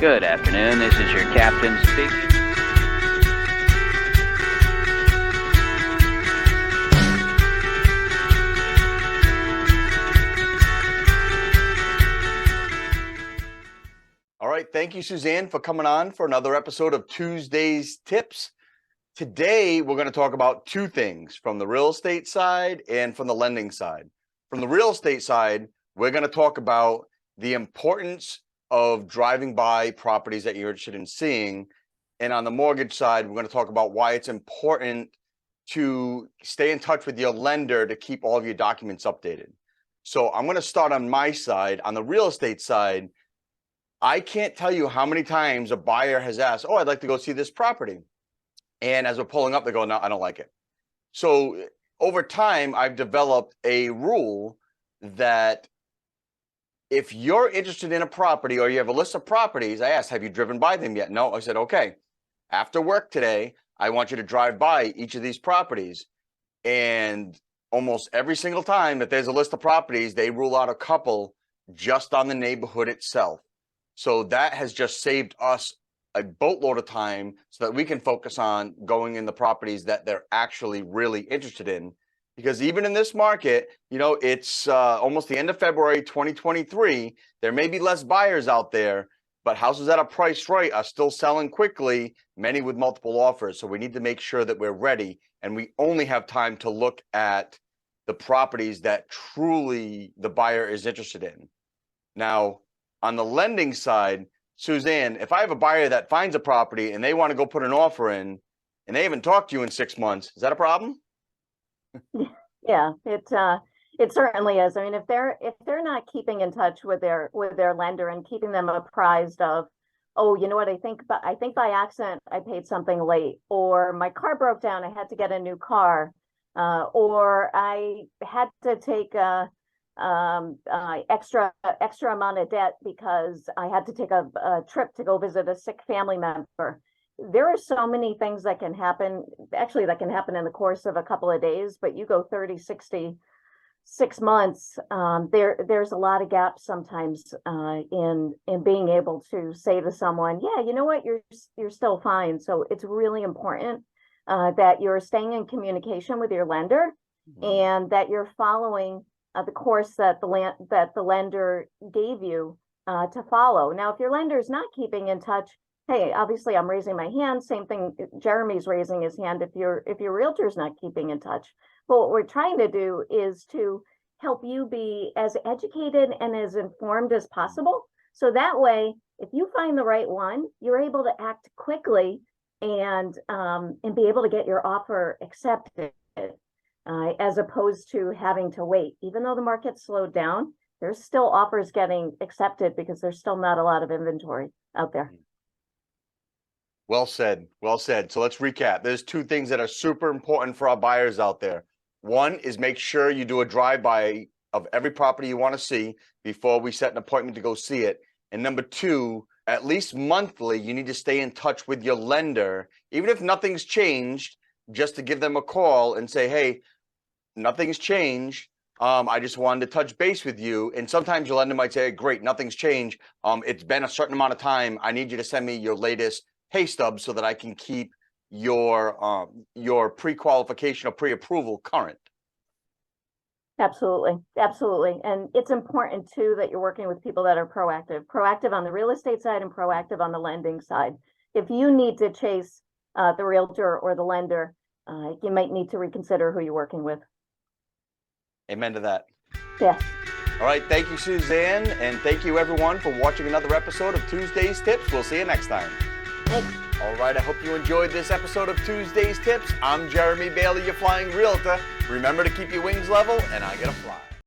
Good afternoon, this is your captain speaking. All right, thank you, Suzanne, for coming on for another episode of Tuesday's Tips. Today, we're going to talk about two things from the real estate side and from the lending side. From the real estate side, we're going to talk about the importance of driving by properties that you're interested in seeing. And on the mortgage side, we're going to talk about why it's important to stay in touch with your lender to keep all of your documents updated. So I'm going to start on my side. On the real estate side, I can't tell you how many times a buyer has asked, oh, I'd like to go see this property. And as we're pulling up, they go, no, I don't like it. So over time, I've developed a rule that if you're interested in a property or you have a list of properties, I asked, have you driven by them yet? No. I said, okay, after work today, I want you to drive by each of these properties. And almost every single time that there's a list of properties, they rule out a couple just on the neighborhood itself. So that has just saved us a boatload of time so that we can focus on going in the properties that they're actually really interested in. Because even in this market, you know, it's almost the end of February 2023. There may be less buyers out there, but houses that are priced right are still selling quickly, many with multiple offers. So we need to make sure that we're ready, and we only have time to look at the properties that truly the buyer is interested in. Now, on the lending side, Suzanne, if I have a buyer that finds a property and they want to go put an offer in and they haven't talked to you in 6 months, is that a problem? Yeah, it certainly is. I mean, if they're not keeping in touch with their lender and keeping them apprised of, oh, you know what, I think by accident I paid something late, or my car broke down, I had to get a new car, or I had to take extra amount of debt because I had to take a trip to go visit a sick family member. There are so many things that can happen, actually that can happen in the course of a couple of days, but you go 30, 60, 6 months, there's a lot of gaps sometimes in being able to say to someone, yeah, you know what, you're still fine. So it's really important that you're staying in communication with your lender, and that you're following the course that the lender gave you to follow. Now, if your lender is not keeping in touch, hey, obviously I'm raising my hand. Same thing, Jeremy's raising his hand if your realtor's not keeping in touch. But what we're trying to do is to help you be as educated and as informed as possible. So that way, if you find the right one, you're able to act quickly and be able to get your offer accepted. As opposed to having to wait. Even though the market's slowed down, there's still offers getting accepted because there's still not a lot of inventory out there. Well said. Well said. So let's recap. There's two things that are super important for our buyers out there. One is make sure you do a drive-by of every property you want to see before we set an appointment to go see it. And number two, at least monthly, you need to stay in touch with your lender, even if nothing's changed, just to give them a call and say, hey, nothing's changed. I just wanted to touch base with you. And sometimes your lender might say, great, nothing's changed. It's been a certain amount of time. I need you to send me your latest pay stub so that I can keep your pre-qualification or pre-approval current. Absolutely. Absolutely. And it's important too that you're working with people that are proactive on the real estate side and proactive on the lending side. If you need to chase the realtor or the lender, you might need to reconsider who you're working with. Amen to that. Yes. All right. Thank you, Suzanne. And thank you, everyone, for watching another episode of Tuesday's Tips. We'll see you next time. Thanks. All right. I hope you enjoyed this episode of Tuesday's Tips. I'm Jeremy Bailey, your flying realtor. Remember to keep your wings level, and I get to fly.